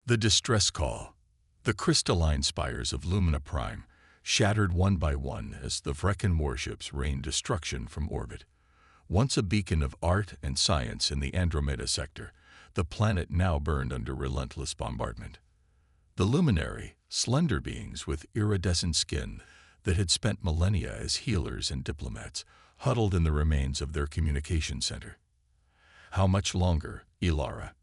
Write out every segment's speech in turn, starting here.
The distress call. The crystalline spires of Lumina Prime shattered one by one as the Vrekan warships rained destruction from orbit. Once a beacon of art and science in the Andromeda sector, the planet now burned under relentless bombardment. The luminary, slender beings with iridescent skin that had spent millennia as healers and diplomats, huddled in the remains of their communication center. "How much longer, Ilara?"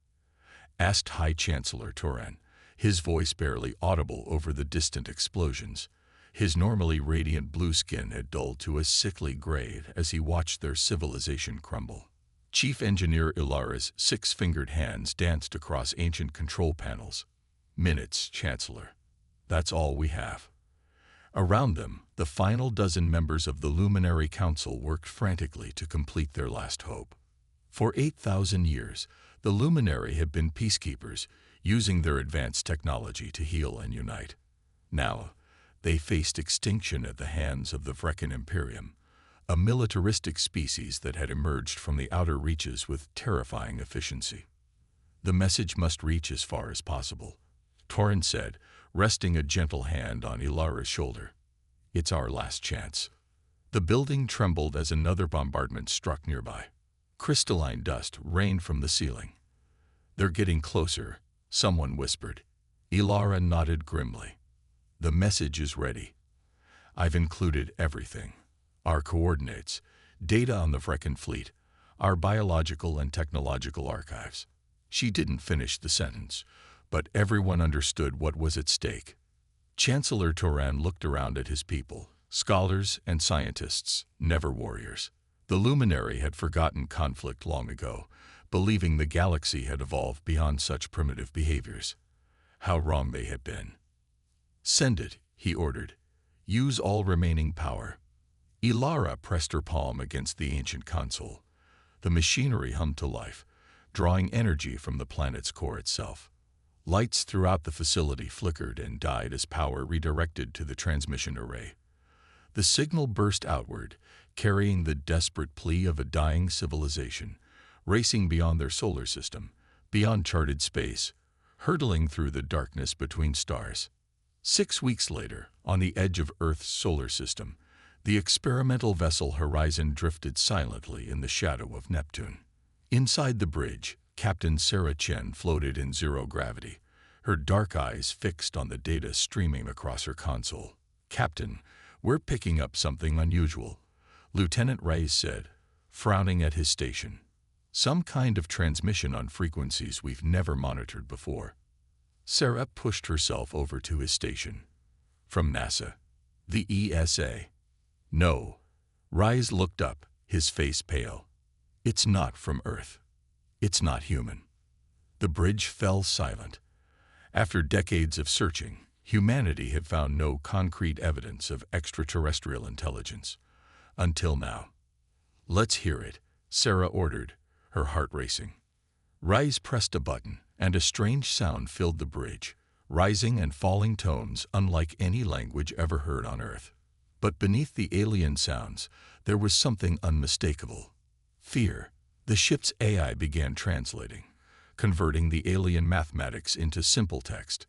asked High Chancellor Toran, his voice barely audible over the distant explosions. His normally radiant blue skin had dulled to a sickly gray as he watched their civilization crumble. Chief Engineer Ilara's six-fingered hands danced across ancient control panels. "Minutes, Chancellor. That's all we have." Around them, the final dozen members of the Luminary Council worked frantically to complete their last hope. For 8,000 years, the Luminary had been peacekeepers, using their advanced technology to heal and unite. Now, they faced extinction at the hands of the Vrekan Imperium, a militaristic species that had emerged from the outer reaches with terrifying efficiency. "The message must reach as far as possible," Toran said, resting a gentle hand on Ilara's shoulder. "It's our last chance." The building trembled as another bombardment struck nearby. Crystalline dust rained from the ceiling. "They're getting closer," someone whispered. Ilara nodded grimly. "The message is ready. I've included everything. Our coordinates, data on the Vrekan fleet, our biological and technological archives." She didn't finish the sentence, but everyone understood what was at stake. Chancellor Toran looked around at his people, scholars and scientists, never warriors. The Luminary had forgotten conflict long ago, believing the galaxy had evolved beyond such primitive behaviors. How wrong they had been. "Send it," he ordered. "Use all remaining power." Ilara pressed her palm against the ancient console. The machinery hummed to life, drawing energy from the planet's core itself. Lights throughout the facility flickered and died as power redirected to the transmission array. The signal burst outward, carrying the desperate plea of a dying civilization, racing beyond their solar system, beyond charted space, hurtling through the darkness between stars. 6 weeks later, on the edge of Earth's solar system, the experimental vessel Horizon drifted silently in the shadow of Neptune. Inside the bridge, Captain Sarah Chen floated in zero gravity, her dark eyes fixed on the data streaming across her console. "Captain, we're picking up something unusual," Lieutenant Reyes said, frowning at his station. "Some kind of transmission on frequencies we've never monitored before." Sarah pushed herself over to his station. "From NASA? The ESA?" "No." Reyes looked up, his face pale. "It's not from Earth. It's not human." The bridge fell silent. After decades of searching, humanity had found no concrete evidence of extraterrestrial intelligence. Until now. "Let's hear it," Sarah ordered, her heart racing. Reyes pressed a button, and a strange sound filled the bridge, rising and falling tones unlike any language ever heard on Earth. But beneath the alien sounds, there was something unmistakable. Fear. The ship's AI began translating, converting the alien mathematics into simple text.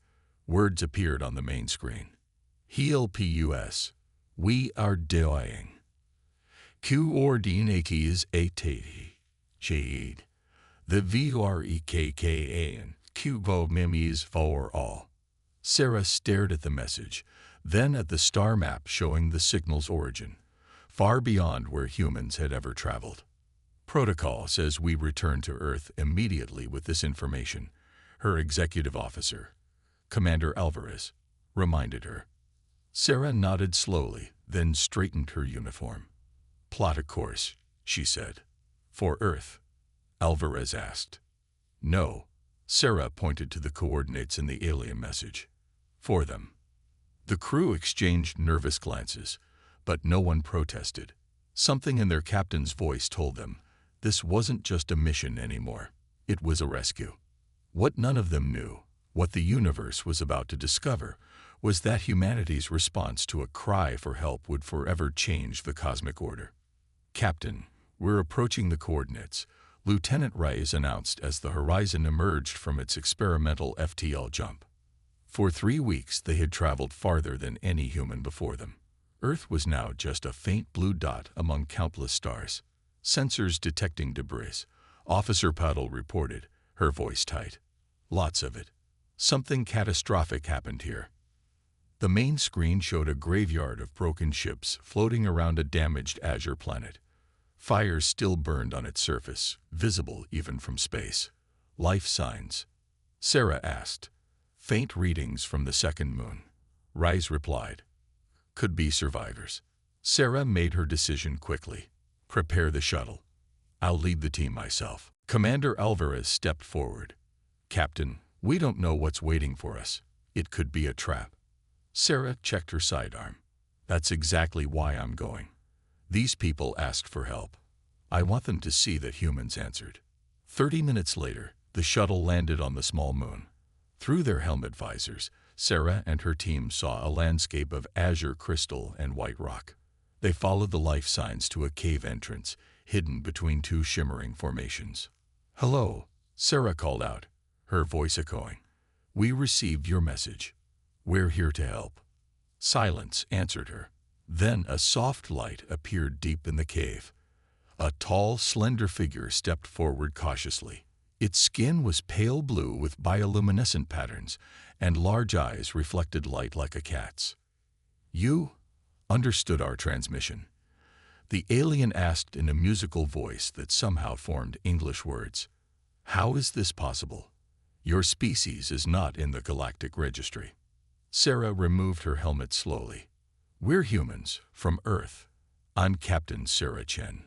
Words appeared on the main screen. "HLPUS. We are dying. Coordinates AT. Jade. The VREKKAN. Cubo Mimis for all." Sarah stared at the message, then at the star map showing the signal's origin, far beyond where humans had ever traveled. "Protocol says we return to Earth immediately with this information," her executive officer, Commander Alvarez, reminded her. Sarah nodded slowly, then straightened her uniform. "Plot a course," she said. "For Earth?" Alvarez asked. "No." Sarah pointed to the coordinates in the alien message. "For them." The crew exchanged nervous glances, but no one protested. Something in their captain's voice told them this wasn't just a mission anymore. It was a rescue. What none of them knew, what the universe was about to discover, was that humanity's response to a cry for help would forever change the cosmic order. "Captain, we're approaching the coordinates," Lieutenant Reyes announced as the horizon emerged from its experimental FTL jump. For 3 weeks they had traveled farther than any human before them. Earth was now just a faint blue dot among countless stars. Sensors detecting debris. Officer Paddle reported, her voice tight. Lots of it. Something catastrophic happened here. The main screen showed a graveyard of broken ships floating around a damaged azure planet. Fires still burned on its surface, visible even from space. Life signs? Sarah asked. Faint readings from the second moon. Reyes replied. Could be survivors. Sarah made her decision quickly. Prepare the shuttle. I'll lead the team myself. Commander Alvarez stepped forward. Captain, we don't know what's waiting for us. It could be a trap. Sarah checked her sidearm. That's exactly why I'm going. These people asked for help. I want them to see that humans answered. 30 minutes later, the shuttle landed on the small moon. Through their helmet visors, Sarah and her team saw a landscape of azure crystal and white rock. They followed the life signs to a cave entrance, hidden between 2 shimmering formations. Hello, Sarah called out, her voice echoing. We received your message. We're here to help. Silence answered her. Then a soft light appeared deep in the cave. A tall, slender figure stepped forward cautiously. Its skin was pale blue with bioluminescent patterns, and large eyes reflected light like a cat's. You understood our transmission. The alien asked in a musical voice that somehow formed English words. How is this possible? Your species is not in the Galactic Registry. Sarah removed her helmet slowly. We're humans, from Earth. I'm Captain Sarah Chen.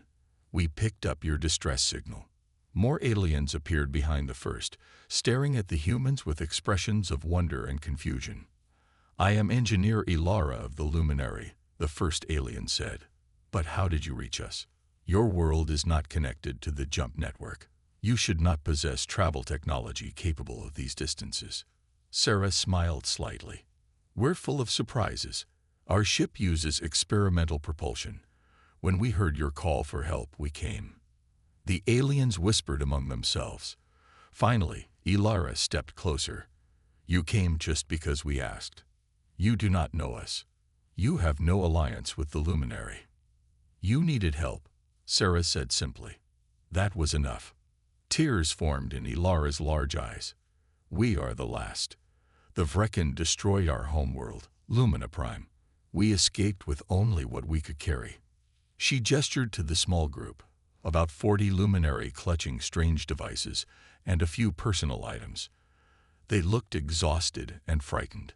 We picked up your distress signal. More aliens appeared behind the first, staring at the humans with expressions of wonder and confusion. I am Engineer Ilara of the Luminary, the first alien said. But how did you reach us? Your world is not connected to the jump network. You should not possess travel technology capable of these distances. Sarah smiled slightly. We're full of surprises. Our ship uses experimental propulsion. When we heard your call for help, we came. The aliens whispered among themselves. Finally, Ilara stepped closer. You came just because we asked. You do not know us. You have no alliance with the Luminary. You needed help, Sarah said simply. That was enough. Tears formed in Ilara's large eyes. We are the last. The Vrecken destroyed our homeworld, Lumina Prime. We escaped with only what we could carry. She gestured to the small group, about 40 Luminary clutching strange devices and a few personal items. They looked exhausted and frightened.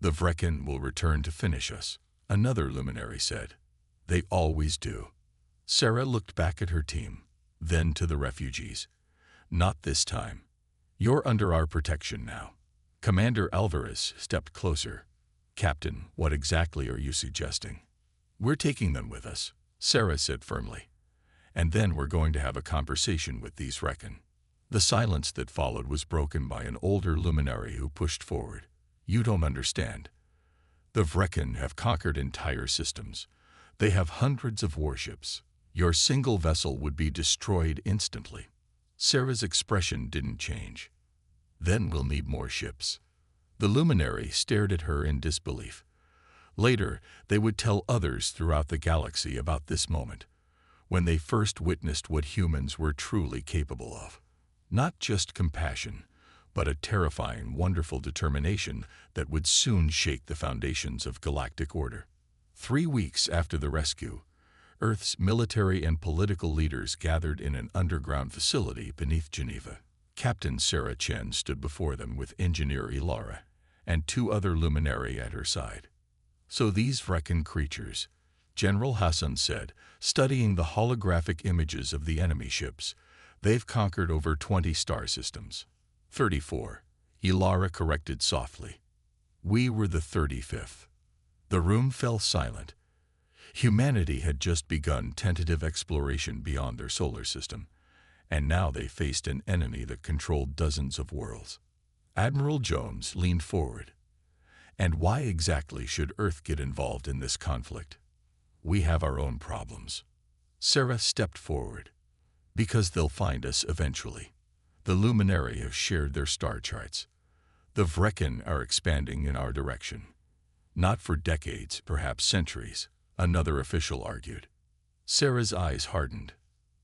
The Vrecken will return to finish us, another Luminary said. They always do. Sarah looked back at her team, then to the refugees. Not this time. You're under our protection now. Commander Alvarez stepped closer. Captain, what exactly are you suggesting? We're taking them with us, Sarah said firmly. And then we're going to have a conversation with these Vrecken. The silence that followed was broken by an older Luminary who pushed forward. You don't understand. The Vrecken have conquered entire systems. They have hundreds of warships. Your single vessel would be destroyed instantly. Sarah's expression didn't change. Then we'll need more ships. The Luminary stared at her in disbelief. Later, they would tell others throughout the galaxy about this moment, when they first witnessed what humans were truly capable of. Not just compassion, but a terrifying, wonderful determination that would soon shake the foundations of galactic order. 3 weeks after the rescue, Earth's military and political leaders gathered in an underground facility beneath Geneva. Captain Sarah Chen stood before them with Engineer Ilara and 2 other Luminary at her side. So these Vrecken creatures, General Hassan said, studying the holographic images of the enemy ships, they've conquered over 20 star systems. 34, Ilara corrected softly. We were the 35th. The room fell silent. Humanity had just begun tentative exploration beyond their solar system, and now they faced an enemy that controlled dozens of worlds. Admiral Jones leaned forward. And why exactly should Earth get involved in this conflict? We have our own problems. Sarah stepped forward. Because they'll find us eventually. The Luminary have shared their star charts. The Vrekken are expanding in our direction. Not for decades, perhaps centuries, another official argued. Sarah's eyes hardened.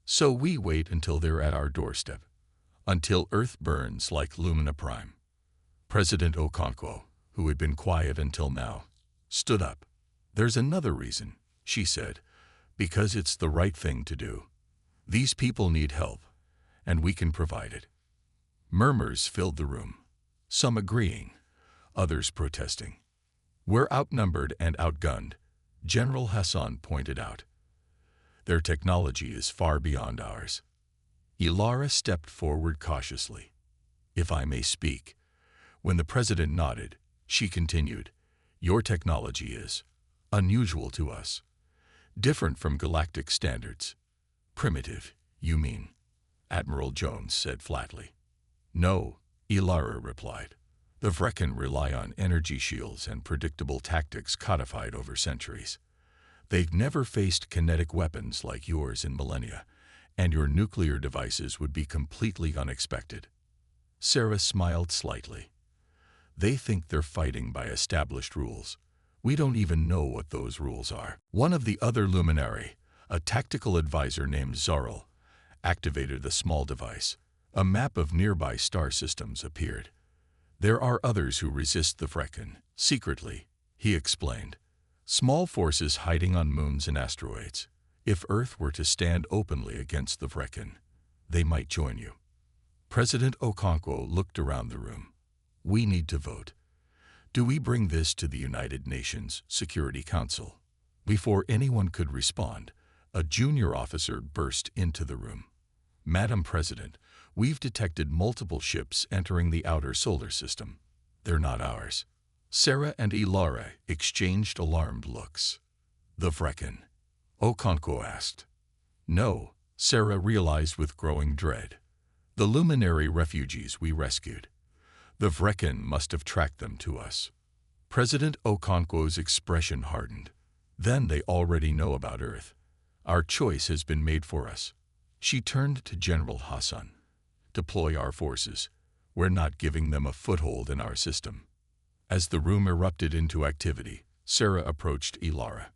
So we wait until they're at our doorstep. Until Earth burns like Lumina Prime. President Okonkwo, who had been quiet until now, stood up. There's another reason, she said, because it's the right thing to do. These people need help, and we can provide it. Murmurs filled the room, some agreeing, others protesting. We're outnumbered and outgunned, General Hassan pointed out. Their technology is far beyond ours. Ilara stepped forward cautiously. If I may speak. When the president nodded, she continued, your technology is unusual to us, different from galactic standards. Primitive, you mean? Admiral Jones said flatly. No, Ilara replied. The Vrekken rely on energy shields and predictable tactics codified over centuries. They've never faced kinetic weapons like yours in millennia, and your nuclear devices would be completely unexpected. Sarah smiled slightly. They think they're fighting by established rules. We don't even know what those rules are. One of the other Luminary, a tactical advisor named Zorel, activated a small device. A map of nearby star systems appeared. There are others who resist the Vrekken, secretly, he explained. Small forces hiding on moons and asteroids. If Earth were to stand openly against the Vrekken, they might join you. President Okonkwo looked around the room. We need to vote. Do we bring this to the United Nations Security Council? Before anyone could respond, a junior officer burst into the room. Madam President, we've detected multiple ships entering the outer solar system. They're not ours. Sarah and Ilara exchanged alarmed looks. The Vrekken? Okonkwo asked. No, Sarah realized with growing dread. The Luminary refugees we rescued. The Vrekken must have tracked them to us. President Okonkwo's expression hardened. Then they already know about Earth. Our choice has been made for us. She turned to General Hassan. Deploy our forces. We're not giving them a foothold in our system. As the room erupted into activity, Sarah approached Ilara.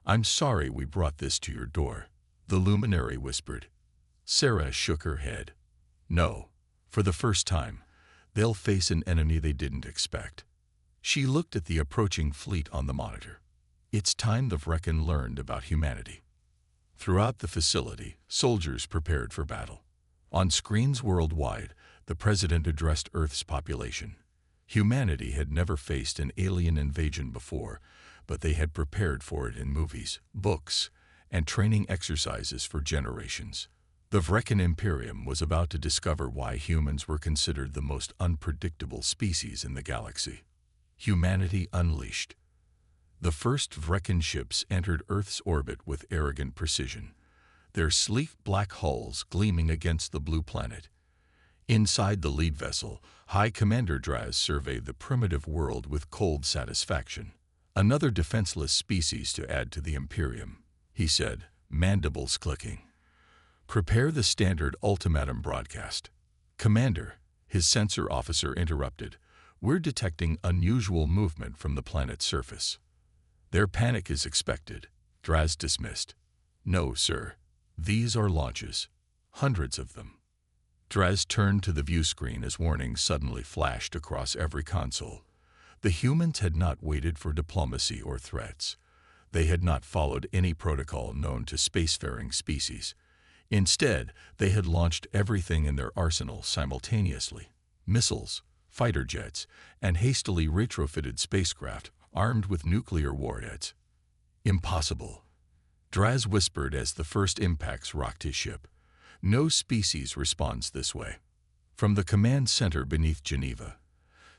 I'm sorry we brought this to your door, the Luminary whispered. Sarah shook her head. No, for the first time, they'll face an enemy they didn't expect. She looked at the approaching fleet on the monitor. It's time the Vrekken learned about humanity. Throughout the facility, soldiers prepared for battle. On screens worldwide, the president addressed Earth's population. Humanity had never faced an alien invasion before, but they had prepared for it in movies, books, and training exercises for generations. The Vrekken Imperium was about to discover why humans were considered the most unpredictable species in the galaxy. Humanity unleashed. The first Vrekken ships entered Earth's orbit with arrogant precision, their sleek black hulls gleaming against the blue planet. Inside the lead vessel, High Commander Draz surveyed the primitive world with cold satisfaction. Another defenseless species to add to the Imperium, he said, mandibles clicking. Prepare the standard ultimatum broadcast. Commander, his sensor officer interrupted. We're detecting unusual movement from the planet's surface. Their panic is expected, Draz dismissed. No, sir. These are launches. Hundreds of them. Draz turned to the view screen as warnings suddenly flashed across every console. The humans had not waited for diplomacy or threats. They had not followed any protocol known to spacefaring species. Instead, they had launched everything in their arsenal simultaneously. Missiles, fighter jets, and hastily retrofitted spacecraft armed with nuclear warheads. Impossible, Draz whispered as the first impacts rocked his ship. No species responds this way. From the command center beneath Geneva,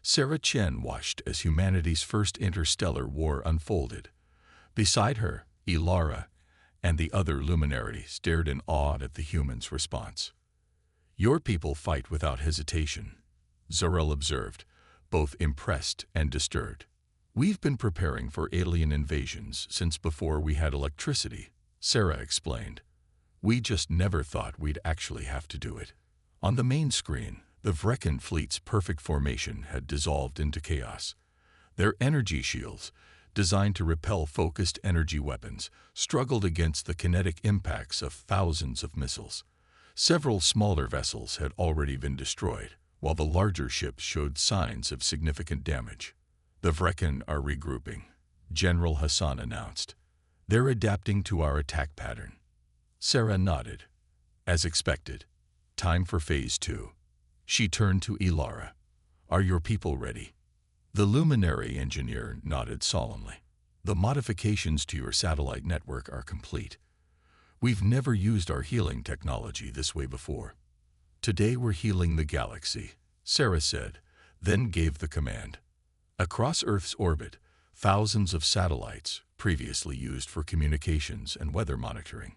Sarah Chen watched as humanity's first interstellar war unfolded. Beside her, Ilara and the other Luminary stared in awe at the humans' response. Your people fight without hesitation, Zorel observed, both impressed and disturbed. We've been preparing for alien invasions since before we had electricity, Sarah explained. We just never thought we'd actually have to do it. On the main screen, the Vrecken fleet's perfect formation had dissolved into chaos. Their energy shields, designed to repel focused energy weapons, struggled against the kinetic impacts of thousands of missiles. Several smaller vessels had already been destroyed, while the larger ships showed signs of significant damage. The Vrecken are regrouping, General Hassan announced. They're adapting to our attack pattern. Sarah nodded. As expected. Time for Phase 2. She turned to Ilara. Are your people ready? The luminary engineer nodded solemnly. The modifications to your satellite network are complete. We've never used our healing technology this way before. Today we're healing the galaxy, Sarah said, then gave the command. Across Earth's orbit, thousands of satellites, previously used for communications and weather monitoring,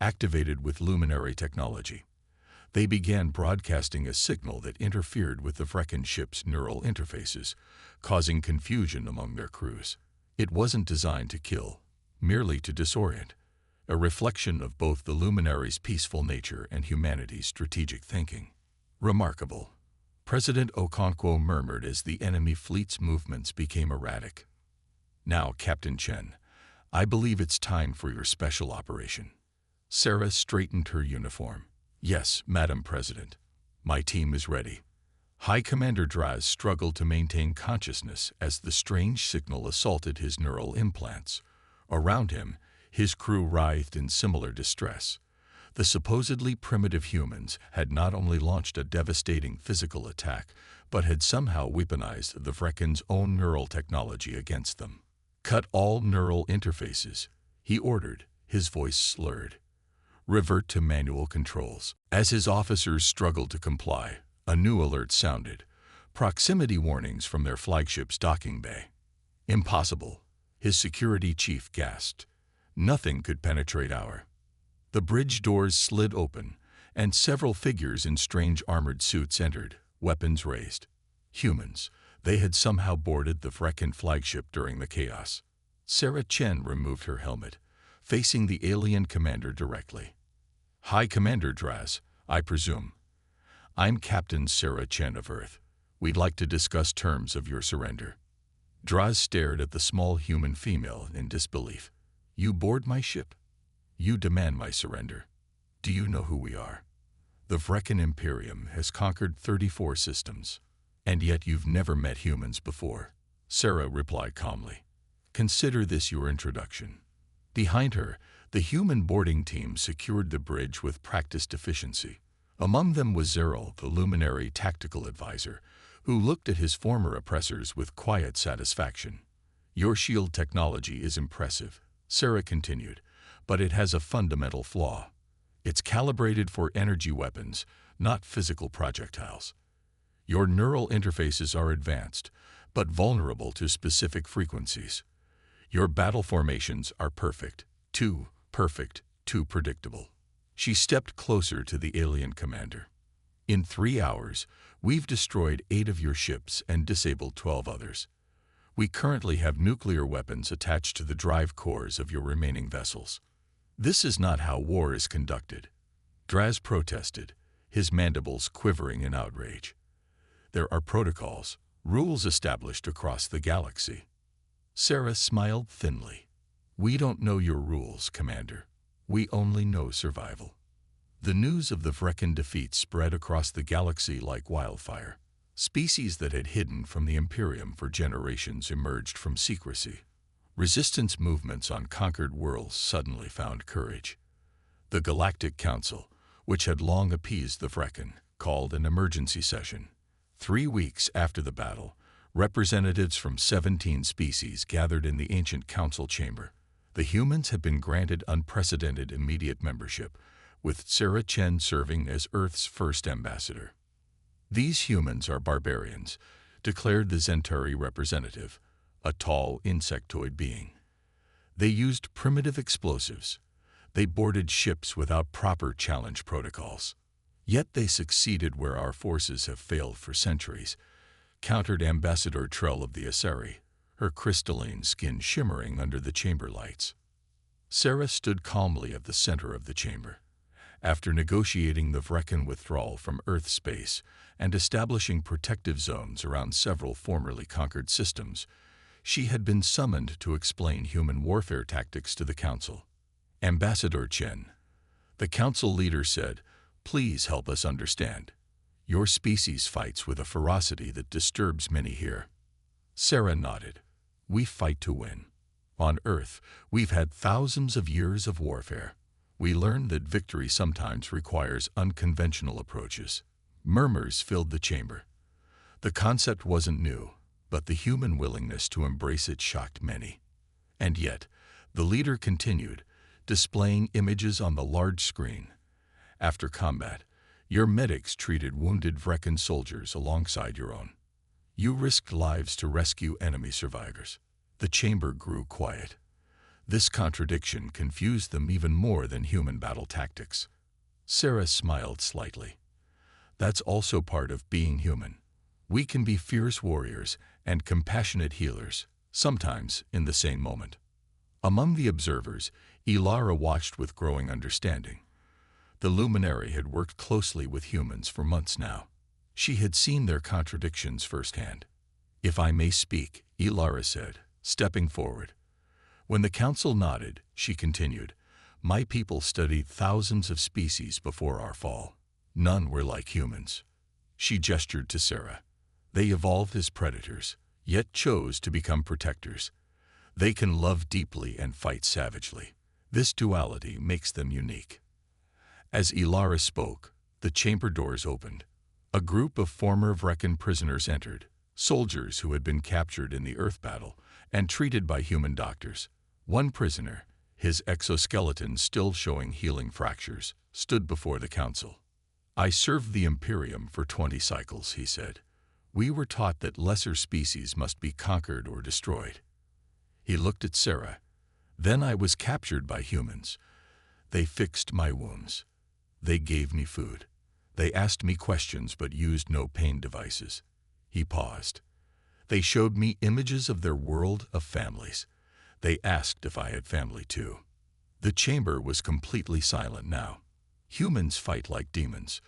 activated with luminary technology. They began broadcasting a signal that interfered with the Vrecken ship's neural interfaces, causing confusion among their crews. It wasn't designed to kill, merely to disorient, a reflection of both the luminary's peaceful nature and humanity's strategic thinking. Remarkable. President Okonkwo murmured as the enemy fleet's movements became erratic. Now, Captain Chen, I believe it's time for your special operation. Sarah straightened her uniform. Yes, Madam President. My team is ready. High Commander Draz struggled to maintain consciousness as the strange signal assaulted his neural implants. Around him, his crew writhed in similar distress. The supposedly primitive humans had not only launched a devastating physical attack, but had somehow weaponized the Vrecken's own neural technology against them. Cut all neural interfaces, he ordered, his voice slurred. Revert to manual controls. As his officers struggled to comply, a new alert sounded. Proximity warnings from their flagship's docking bay. Impossible, his security chief gasped. Nothing could penetrate our. The bridge doors slid open, and several figures in strange armored suits entered, weapons raised. Humans. They had somehow boarded the Vrecken flagship during the chaos. Sarah Chen removed her helmet, facing the alien commander directly. High Commander Draz, I presume. I'm Captain Sarah Chen of Earth. We'd like to discuss terms of your surrender. Draz stared at the small human female in disbelief. You board my ship? You demand my surrender. Do you know who we are? The Vrecken Imperium has conquered 34 systems. And yet you've never met humans before. Sarah replied calmly. Consider this your introduction. Behind her, the human boarding team secured the bridge with practiced efficiency. Among them was Zeril, the luminary tactical advisor, who looked at his former oppressors with quiet satisfaction. Your shield technology is impressive, Sarah continued, but it has a fundamental flaw. It's calibrated for energy weapons, not physical projectiles. Your neural interfaces are advanced, but vulnerable to specific frequencies. Your battle formations are perfect, too predictable. She stepped closer to the alien commander. In 3 hours, we've destroyed 8 of your ships and disabled 12 others. We currently have nuclear weapons attached to the drive cores of your remaining vessels. This is not how war is conducted. Draz protested, his mandibles quivering in outrage. There are protocols, rules established across the galaxy. Sarah smiled thinly. We don't know your rules, Commander. We only know survival. The news of the Vrecken defeat spread across the galaxy like wildfire. Species that had hidden from the Imperium for generations emerged from secrecy. Resistance movements on conquered worlds suddenly found courage. The Galactic Council, which had long appeased the Vrecken, called an emergency session. 3 weeks after the battle, representatives from 17 species gathered in the ancient council chamber. The humans had been granted unprecedented immediate membership, with Sarah Chen serving as Earth's first ambassador. These humans are barbarians, declared the Zentari representative, a tall insectoid being. They used primitive explosives. They boarded ships without proper challenge protocols. Yet they succeeded where our forces have failed for centuries, countered Ambassador Trell of the Asari, her crystalline skin shimmering under the chamber lights. Sarah stood calmly at the center of the chamber. After negotiating the Vrecken withdrawal from Earth space and establishing protective zones around several formerly conquered systems, she had been summoned to explain human warfare tactics to the Council. Ambassador Chen, the Council leader said, "Please help us understand. Your species fights with a ferocity that disturbs many here." Sarah nodded. "We fight to win. On Earth, we've had thousands of years of warfare. We learned that victory sometimes requires unconventional approaches." Murmurs filled the chamber. The concept wasn't new, but the human willingness to embrace it shocked many. And yet, the leader continued, displaying images on the large screen. "After combat, your medics treated wounded Vrecken soldiers alongside your own. You risked lives to rescue enemy survivors." The chamber grew quiet. This contradiction confused them even more than human battle tactics. Sarah smiled slightly. "That's also part of being human. We can be fierce warriors and compassionate healers, sometimes in the same moment." Among the observers, Ilara watched with growing understanding. The luminary had worked closely with humans for months now. She had seen their contradictions firsthand. "If I may speak," Ilara said, stepping forward. When the Council nodded, she continued, "My people studied thousands of species before our fall. None were like humans." She gestured to Sarah. "They evolved as predators, yet chose to become protectors. They can love deeply and fight savagely. This duality makes them unique." As Ilara spoke, the chamber doors opened. A group of former Vrecken prisoners entered, soldiers who had been captured in the Earth battle and treated by human doctors. One prisoner, his exoskeleton still showing healing fractures, stood before the Council. "I served the Imperium for 20 cycles," he said. "We were taught that lesser species must be conquered or destroyed." He looked at Sarah. "Then I was captured by humans. They fixed my wounds. They gave me food. They asked me questions but used no pain devices." He paused. "They showed me images of their world of families. They asked if I had family too." The chamber was completely silent now. "Humans fight like demons,"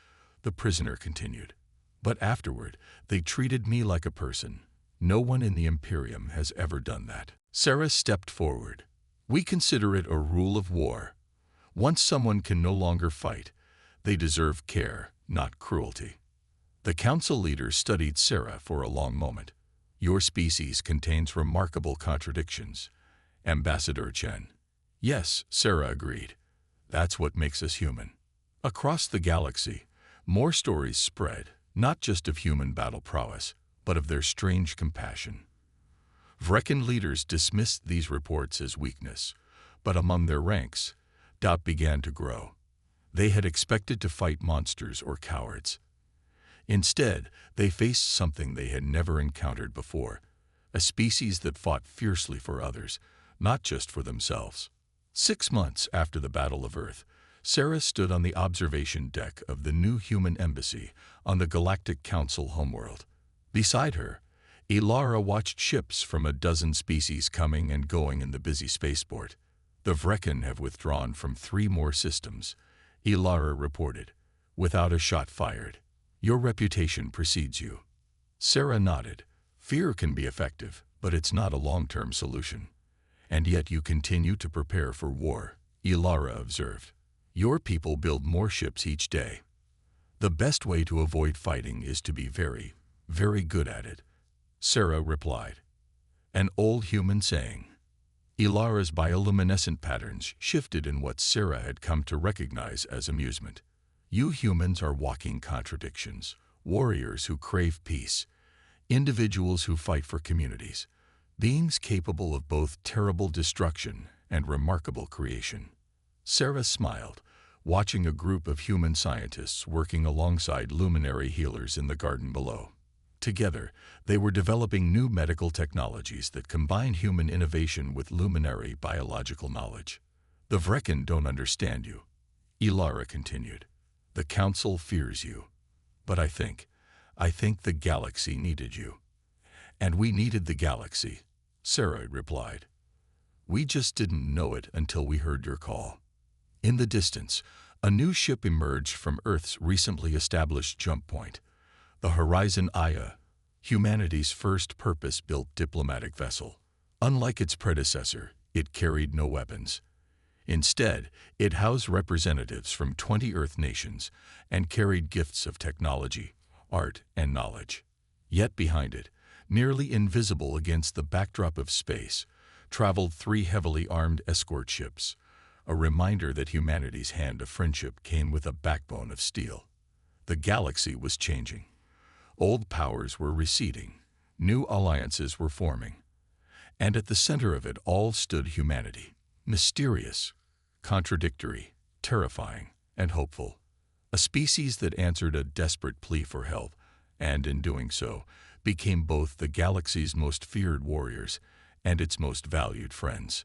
the prisoner continued. "But afterward, they treated me like a person. No one in the Imperium has ever done that." Sarah stepped forward. "We consider it a rule of war. Once someone can no longer fight, they deserve care, not cruelty." The Council leader studied Sarah for a long moment. "Your species contains remarkable contradictions, Ambassador Chen." "Yes," Sarah agreed. "That's what makes us human." Across the galaxy, more stories spread, not just of human battle prowess, but of their strange compassion. Vrecken leaders dismissed these reports as weakness, but among their ranks, doubt began to grow. They had expected to fight monsters or cowards. Instead, they faced something they had never encountered before, a species that fought fiercely for others, not just for themselves. 6 months after the Battle of Earth, Sarah stood on the observation deck of the new human embassy on the Galactic Council homeworld. Beside her, Ilara watched ships from a dozen species coming and going in the busy spaceport. "The Vrecken have withdrawn from 3 more systems," Ilara reported, "without a shot fired. Your reputation precedes you." Sarah nodded. "Fear can be effective, but it's not a long-term solution. And yet you continue to prepare for war," Ilara observed. "Your people build more ships each day. The best way to avoid fighting is to be very, very good at it," Sarah replied. "An old human saying." Ilara's bioluminescent patterns shifted in what Sarah had come to recognize as amusement. "You humans are walking contradictions, warriors who crave peace, individuals who fight for communities, beings capable of both terrible destruction and remarkable creation." Sarah smiled, watching a group of human scientists working alongside luminary healers in the garden below. Together, they were developing new medical technologies that combined human innovation with luminary biological knowledge. "The Vrecken don't understand you," Ilara continued. "The Council fears you. But I think the galaxy needed you." "And we needed the galaxy," Sarah replied. "We just didn't know it until we heard your call." In the distance, A new ship emerged from Earth's recently established jump point, the Horizon Aya, humanity's first purpose-built diplomatic vessel. Unlike its predecessor, it carried no weapons. Instead, it housed representatives from 20 Earth nations and carried gifts of technology, art, and knowledge. Yet behind it, nearly invisible against the backdrop of space, traveled 3 heavily armed escort ships, a reminder that humanity's hand of friendship came with a backbone of steel. The galaxy was changing. Old powers were receding, new alliances were forming, and at the center of it all stood humanity, mysterious, contradictory, terrifying, and hopeful. A species that answered a desperate plea for help, and in doing so, became both the galaxy's most feared warriors and its most valued friends.